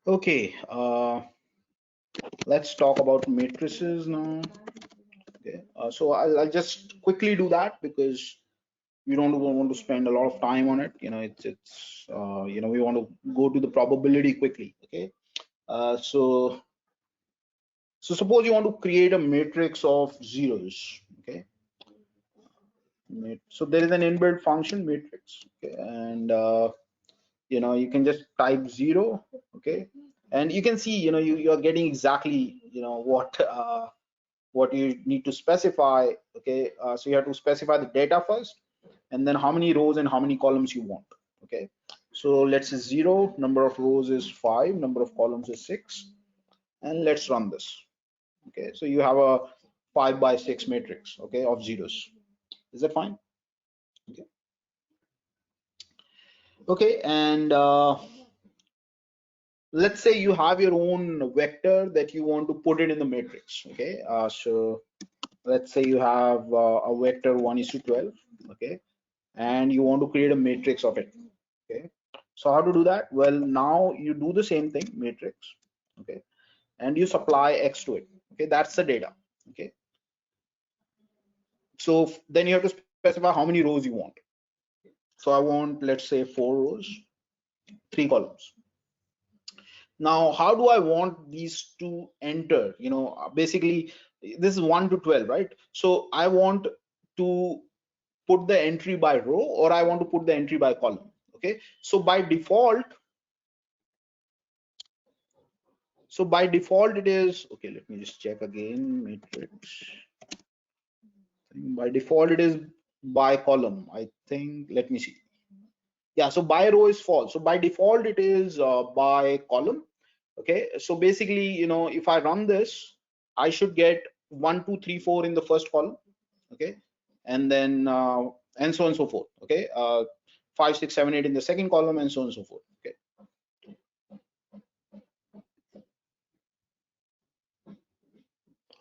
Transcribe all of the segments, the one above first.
Okay, let's talk about matrices now. Okay, so I'll just quickly do that because we don't want to spend a lot of time on it. We want to go to the probability quickly. Okay, so suppose you want to create a matrix of zeros. Okay, so there is an inbuilt function matrix. Okay, and you can just type 0. Okay, and you can see you're getting exactly what you need to specify. Okay, so you have to specify the data first, and then how many rows and how many columns you want. Okay, so let's say 0, number of rows is 5, number of columns is 6, and let's run this. Okay, so you have a 5 by 6 matrix, okay, of zeros. Is that fine? Okay, okay, and let's say you have your own vector that you want to put it in the matrix. Okay, so let's say you have a vector 1:12. Okay, and you want to create a matrix of it. Okay, so how to do that? Well, now you do the same thing, matrix. Okay, and you supply x to it. Okay, that's the data. Okay, so then you have to specify how many rows you want. So I want, let's say, 4 rows, 3 columns. Now how do I want these to enter? Basically this is 1 to 12, right? So I want to put the entry by row, or I want to put the entry by column. Okay, so by default it is, okay, let me just check again, matrix. By default it is by column, I think. Let me see. Yeah, so by row is false, so by default it is by column. Okay, so basically if I run this, I should get 1 2 3 4 in the first column. Okay, and then and so on and so forth. Okay, 5 6 7 8 in the second column, and so on and so forth. Okay,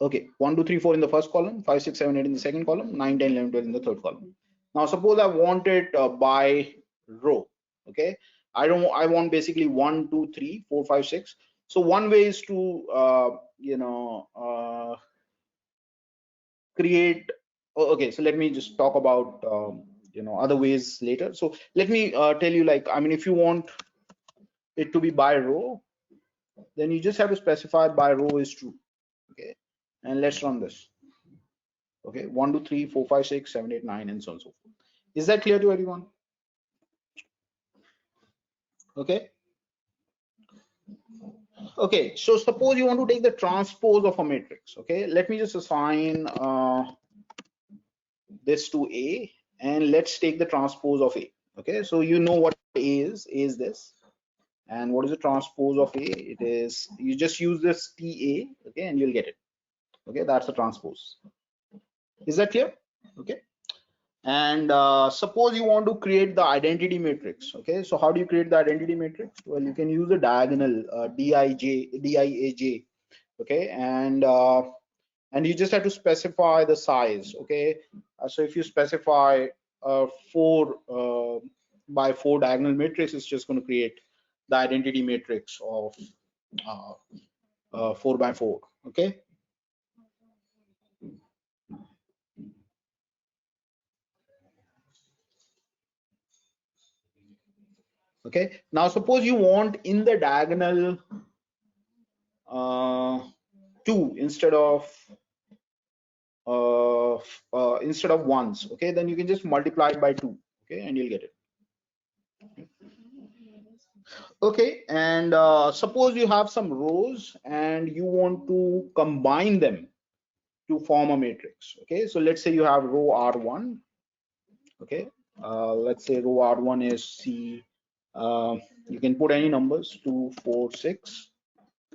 okay, 1 2 3 4 in the first column, 5 6 7 8 in the second column, 9 10 11 12 in the third column. Now suppose I want it by row. Okay, I want basically 1 2 3 4 5 6. So one way is to create, okay, so let me just talk about other ways later. So let me tell you, like, I mean, if you want it to be by row, then you just have to specify by row is true. Okay, and let's run this. Okay, 1 2 3 4 5 6 7 8 9, and so on and so forth. Is that clear to everyone? Okay, okay, so suppose you want to take the transpose of a matrix. Okay, let me just assign this to A, and let's take the transpose of A. Okay, so you know what A is this, and what is the transpose of A? It is, you just use this TA, okay, and you'll get it. Okay, that's the transpose. Is that clear? Okay, and suppose you want to create the identity matrix. Okay, so how do you create the identity matrix? Well, you can use a diagonal, DIAJ. Okay, and you just have to specify the size. Okay, so if you specify 4 by 4 diagonal matrix, it's just going to create the identity matrix of 4 by 4. Okay, okay, now suppose you want in the diagonal 2 instead of ones. Okay, then you can just multiply it by 2. Okay, and you'll get it. Okay, and suppose you have some rows and you want to combine them to form a matrix. Okay, so let's say you have row R1. Okay, let's say row R1 is C. You can put any numbers, 2 4 6.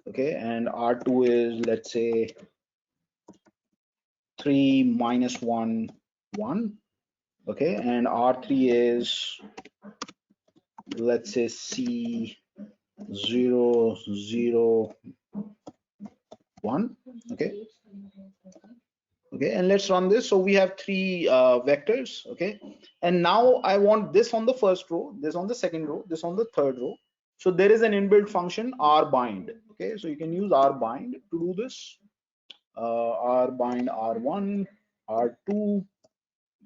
Okay, and R2 is, let's say, 3 minus 1 1. Okay, and R3 is, let's say, C 0 0 1. Okay, okay, and let's run this. So we have 3 vectors. Okay, and now I want this on the first row, this on the second row, this on the third row, So there is an inbuilt function rbind. Okay, so you can use rbind to do this. Rbind r1, r2,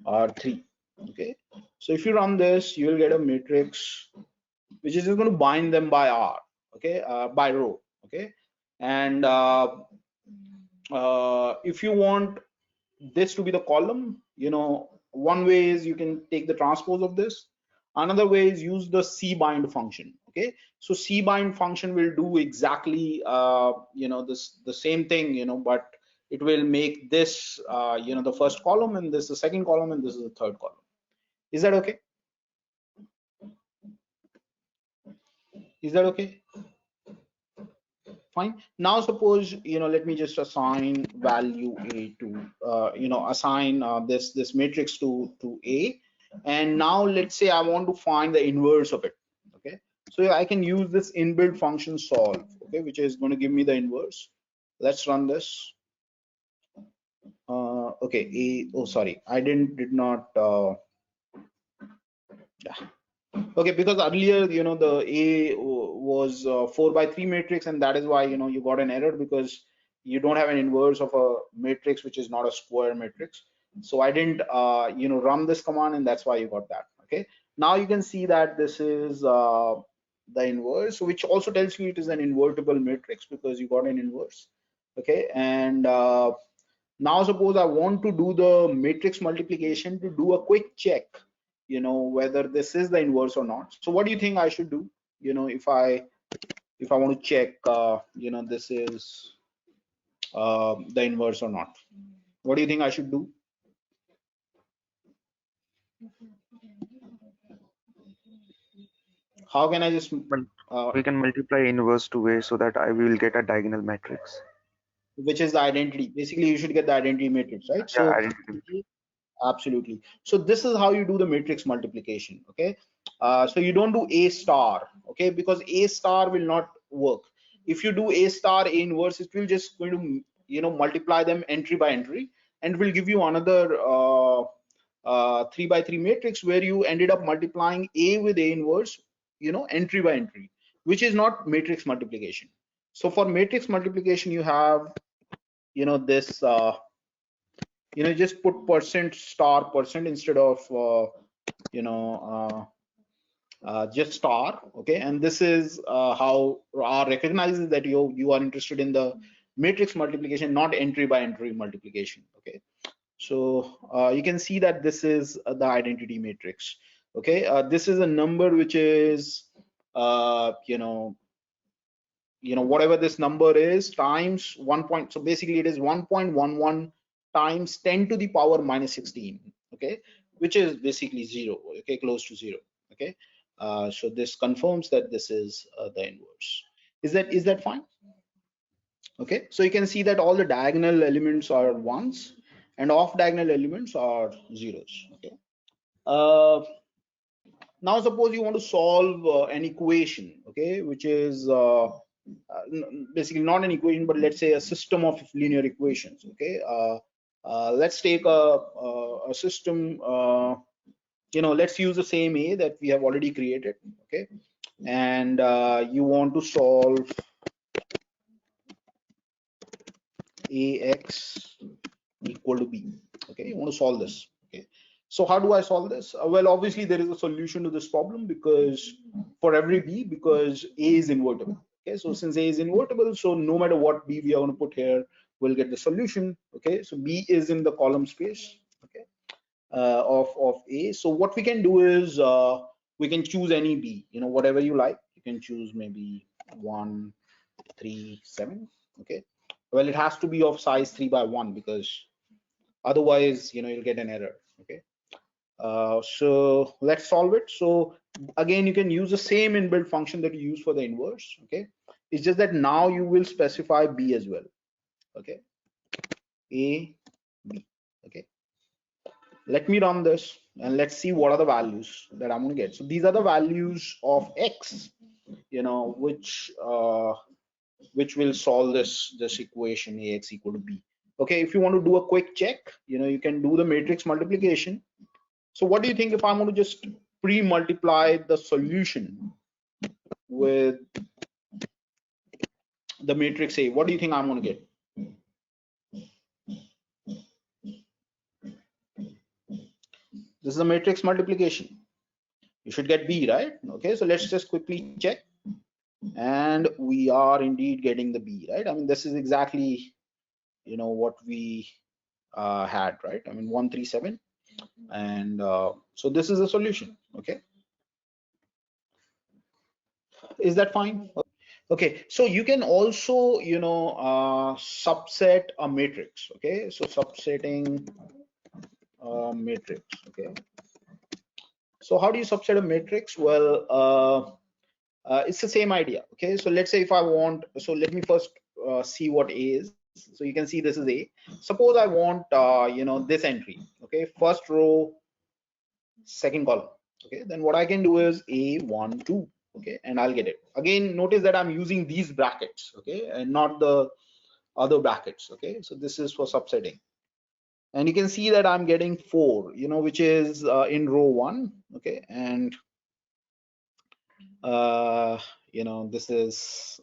r3. Okay, so if you run this, you will get a matrix which is just going to bind them by r. Okay, by row. Okay, and if you want this to be the column, one way is you can take the transpose of this. Another way is use the cbind function. Okay, so cbind function will do exactly the same thing, but it will make this the first column, and this is the second column, and this is the third column. Is that okay? Is that okay? Fine. Now suppose, let me just assign value a to assign this matrix to a, and now let's say I want to find the inverse of it. Okay, so I can use this inbuilt function solve, okay, which is going to give me the inverse. Let's run this. Okay, sorry, I did not okay, because earlier the A was 4 by 3 matrix, and that is why you got an error, because you don't have an inverse of a matrix which is not a square matrix. So I didn't run this command, and that's why you got that. Okay, now you can see that this is the inverse, which also tells you it is an invertible matrix because you got an inverse. Okay, and now suppose I want to do the matrix multiplication to do a quick check, whether this is the inverse or not. So what do you think I should do, if I want to check this is the inverse or not? What do you think I should do? How can I just we can multiply inverse to A so that I will get a diagonal matrix. which is the identity? Basically you should get the identity matrix, right? Yeah, So identity. absolutely. So this is how you do the matrix multiplication. Okay, so you don't do a star, okay, because a star will not work. If you do a star a inverse, it will just going to multiply them entry by entry, and will give you another 3 by 3 matrix where you ended up multiplying a with a inverse, entry by entry, which is not matrix multiplication. So for matrix multiplication you have this just put percent star percent instead of you know just star. Okay, and this is how R recognizes that you are interested in the matrix multiplication, not entry by entry multiplication. Okay, so you can see that this is the identity matrix. Okay, this is a number which is whatever this number is times 1 point, so basically it is 1.11 times 10 to the power minus 16. Okay, which is basically 0. Okay, close to 0. Okay, so this confirms that this is the inverse. Is that fine? Okay, so you can see that all the diagonal elements are ones and off diagonal elements are zeros. Okay, now suppose you want to solve an equation, okay, which is basically not an equation, but let's say a system of linear equations. Okay, let's take a system, let's use the same A that we have already created. Okay, and you want to solve ax equal to b. Okay, you want to solve this. Okay, so how do I solve this? Well, obviously there is a solution to this problem, because for every b, because a is invertible. Okay, so since a is invertible, so no matter what b we are going to put here, we'll get the solution. Okay, so b is in the column space, okay, of a. So what we can do is we can choose any b, whatever you like. You can choose maybe 1, 3, 7. Okay, well, it has to be of size 3 by 1, because otherwise you'll get an error. Okay, so let's solve it. So again, you can use the same inbuilt function that you use for the inverse. Okay, it's just that now you will specify b as well. Okay, a, b. Okay, let me run this and let's see what are the values that I'm going to get. So these are the values of x, which will solve this equation ax equal to b. Okay, if you want to do a quick check, you can do the matrix multiplication. So what do you think if I'm going to just pre-multiply the solution with the matrix A, what do you think I'm going to get? This is a matrix multiplication. You should get B, right? Okay, so let's just quickly check. And we are indeed getting the B, right? I mean, this is exactly, you know, what we had, right? I mean, 137. And so this is the solution, okay? Is that fine? Okay, so you can also, you know, subset a matrix, okay? So subsetting a matrix, okay? So how do you subset a matrix? Well, it's the same idea, okay? So let's say if I want, so let me first see what A is. So you can see this is A. Suppose I want, you know, this entry, okay? First row, second column, okay? Then what I can do is A1, 2, okay? And I'll get it. Again, notice that I'm using these brackets, okay? And not the other brackets, okay? So this is for subsetting. And you can see that I'm getting 4, you know, which is in row 1, okay? And you know, this is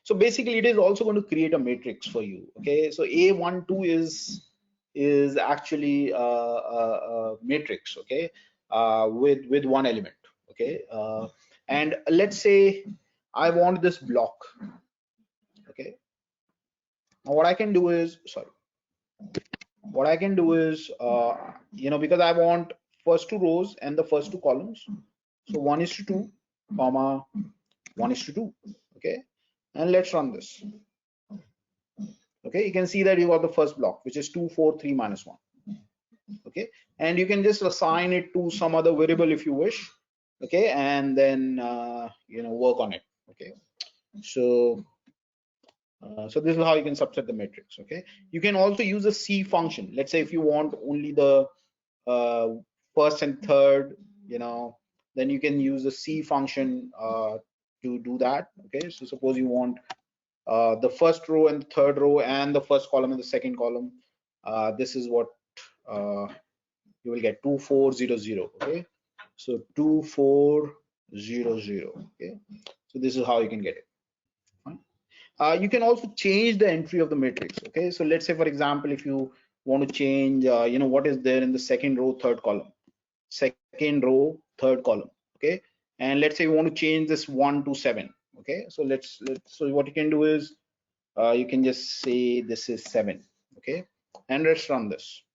so basically it is also going to create a matrix for you, okay? So A12 is actually a matrix, okay, with one element, okay? And let's say I want this block, okay? Now what I can do is, sorry, what I can do is, you know, because I want first two rows and the first two columns, so 1:2, comma 1:2, okay? And let's run this, okay? You can see that you got the first block, which is 2, 4, 3, -1, okay? And you can just assign it to some other variable if you wish, okay? And then you know, work on it, okay? So so this is how you can subset the matrix, okay? You can also use a C function. Let's say if you want only the first and third, you know, then you can use the C function to do that, okay? So suppose you want the first row and the third row and the first column and the second column. This is what you will get, 2400, okay? So 2400, okay? So this is how you can get it. You can also change the entry of the matrix, okay? So let's say, for example, if you want to change, you know, what is there in the second row, third column, okay? And let's say you want to change this 1 to 7, okay? So so what you can do is you can just say this is 7, okay? And let's run this,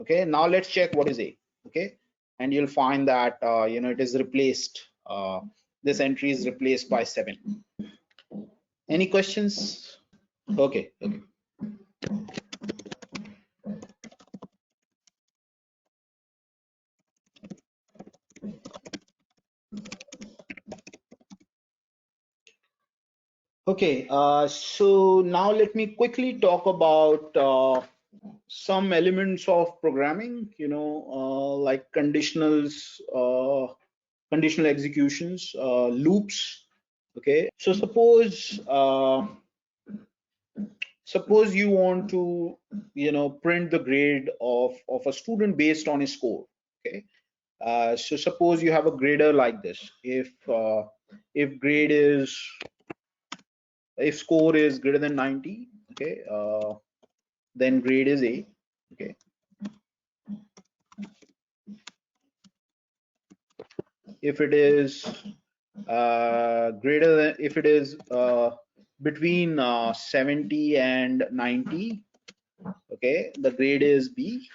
okay? Now let's check what is A, okay? And you'll find that you know, it is replaced, this entry is replaced by 7. Any questions? Okay, okay. Okay, so now let me quickly talk about some elements of programming, you know, like conditionals, conditional executions, loops, okay? So suppose you want to, you know, print the grade of a student based on his score, okay? So suppose you have a grader like this. If grade is, if score is greater than 90, okay, then grade is A, okay? If it is greater than, if it is between 70 and 90, okay, the grade is B.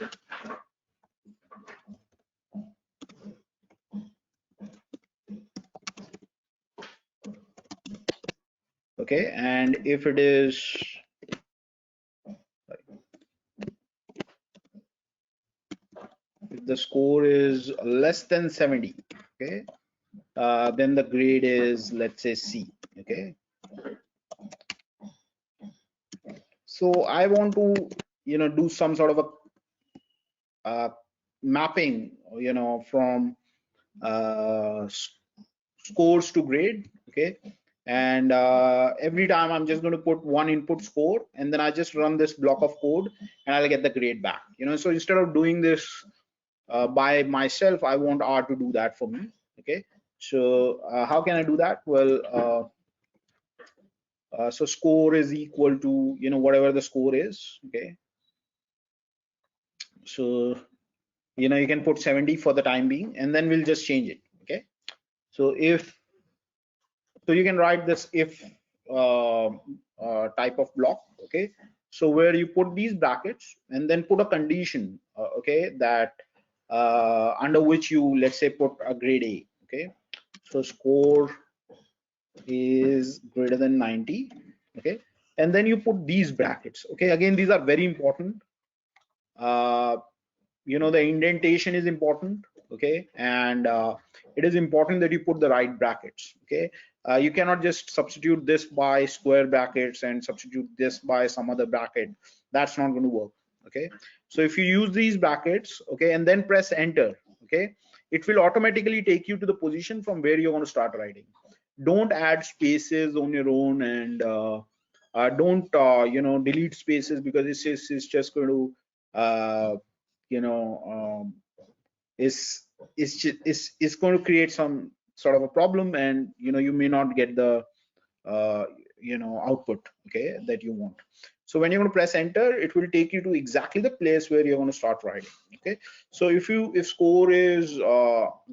Okay, and if it is, if the score is less than 70, okay, then the grade is, let's say, C, okay? So I want to, you know, do some sort of a mapping, you know, from scores to grade, okay? And every time I'm just going to put one input score, and then I just run this block of code and I'll get the grade back, you know? So instead of doing this by myself, I want R to do that for me, okay? So how can I do that? Well, so score is equal to, you know, whatever the score is. Okay, so you know, you can put 70 for the time being, and then we'll just change it. Okay, so if, so you can write this if type of block. Okay, so where you put these brackets and then put a condition, okay, that under which you, let's say, put a grade A. Okay, so score is greater than 90. Okay, and then you put these brackets. Okay, again, these are very important. You know, the indentation is important. Okay, and it is important that you put the right brackets. Okay, you cannot just substitute this by square brackets and substitute this by some other bracket. That's not going to work. Okay, so if you use these brackets, okay, and then press enter, okay, it will automatically take you to the position from where you're going to start writing. Don't add spaces on your own, and don't you know, delete spaces, because it's just going to you know, is going to create some sort of a problem, and you know, you may not get the you know, output, okay, that you want. So when you're going to press enter, it will take you to exactly the place where you're going to start writing. Okay, so if score is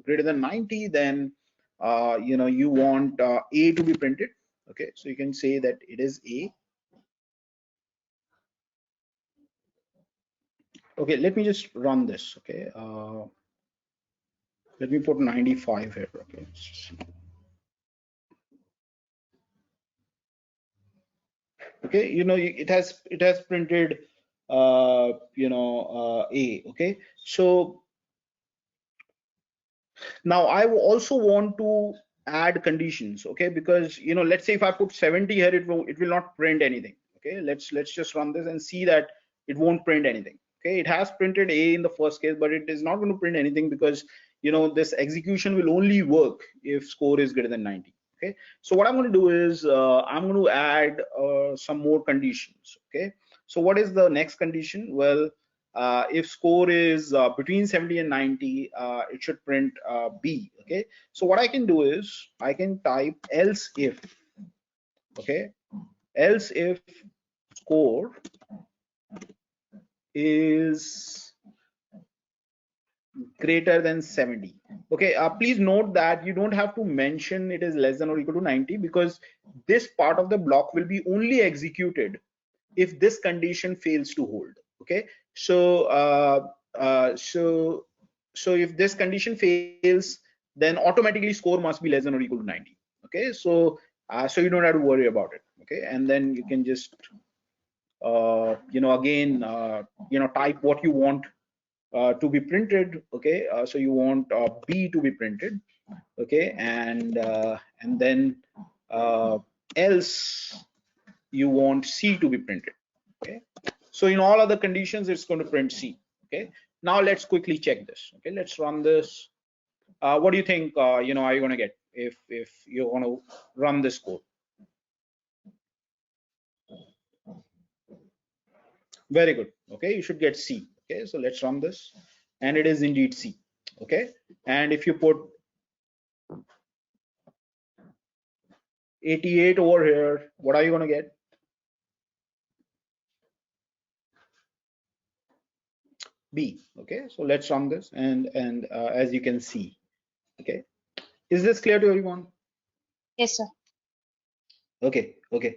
greater than 90, then you know, you want A to be printed. Okay, so you can say that it is A. Okay, let me just run this. Okay, let me put 95 here. Okay, okay, you know, it has printed you know, A. Okay, so now I also want to add conditions. Okay, because you know, let's say if I put 70 here, it will not print anything. Okay, let's just run this and see that it won't print anything. Okay, it has printed A in the first case, but it is not going to print anything, because you know, this execution will only work if score is greater than 90. Okay, so what I'm going to do is I'm going to add some more conditions. Okay, so what is the next condition? Well, if score is between 70 and 90, it should print B. Okay, so what I can do is I can type else if. Okay, else if score is greater than 70. Okay, please note that you don't have to mention it is less than or equal to 90, because this part of the block will be only executed if this condition fails to hold. Okay, so so if this condition fails, then automatically score must be less than or equal to 90. Okay, so so you don't have to worry about it. Okay, and then you can just you know, again you know, type what you want to be printed. Okay, so you want B to be printed. Okay, and then else you want C to be printed. Okay, so in all other conditions, it's going to print C. Okay, now let's quickly check this. Okay, let's run this. What do you think? You know, are you going to get if you want to run this code? Very good. Okay, you should get C. Okay, so let's run this, and it is indeed C. Okay, and if you put 88 over here, what are you going to get? B. Okay, so let's run this, and as you can see. Okay, is this clear to everyone? Yes, sir. Okay, okay.